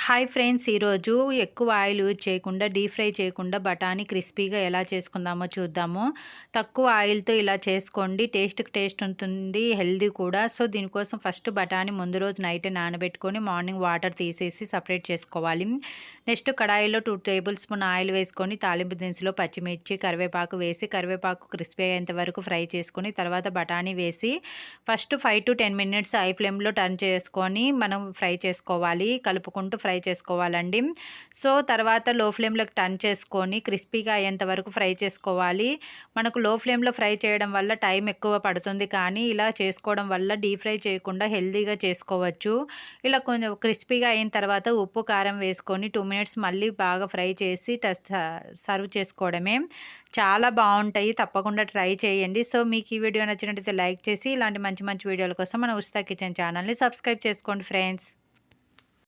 Hi friends, ఈరోజు ఎక్కువ oil use చేయకుండా డీప్ ఫ్రై చేయకుండా బఠానీ క్రిస్పీగా ఎలా చేసుకుందామో చూద్దాము. తక్కువ ఆయిల్తో ఇలా చేసుకోండి. టేస్ట్‌కి టేస్ట్ ఉంటుంది, హెల్తీ కూడా. సో దీనికోసం ఫస్ట్ బఠానీ ముందు రోజు నైటే నానబెట్టుకొని మార్నింగ్ వాటర్ తీసేసి సపరేట్ చేసుకోవాలి. నెక్స్ట్ కడాయిలో 2 టేబుల్ స్పూన్ ఆయిల్ వేసుకొని తాలింపు దినుసులో పచ్చిమిర్చి, కరివేపాకు వేసి కరివేపాకు క్రిస్పీ అయ్యేంత వరకు ఫ్రై చేసుకొని తర్వాత బఠానీ వేసి ఫస్ట్ 5 to 10 మినిట్స్ హై ఫ్లేమ్‌లో టర్న్ చేసుకొని మనం ఫ్రై చేసుకోవాలి. కలుపుకుంటూ ఫ్రై చేసుకోవాలండి. సో తర్వాత లో ఫ్లేమ్‌లోకి టర్న్ చేసుకొని క్రిస్పీగా అయ్యేంత వరకు ఫ్రై చేసుకోవాలి. మనకు లో ఫ్లేమ్‌లో ఫ్రై చేయడం వల్ల టైం ఎక్కువ పడుతుంది, కానీ ఇలా చేసుకోవడం వల్ల డీప్ ఫ్రై చేయకుండా హెల్తీగా చేసుకోవచ్చు. ఇలా కొంచెం క్రిస్పీగా అయిన తర్వాత ఉప్పు, కారం వేసుకొని 2 మినిట్స్ మళ్ళీ బాగా ఫ్రై చేసి సర్వ్ చేసుకోవడమే. చాలా బావుంటాయి. తప్పకుండా ట్రై చేయండి. సో మీకు ఈ వీడియో నచ్చినట్లయితే లైక్ చేసి ఇలాంటి మంచి మంచి వీడియోల కోసం మన ఉషితా కిచెన్ ఛానల్‌ని సబ్స్క్రైబ్ చేసుకోండి ఫ్రెండ్స్.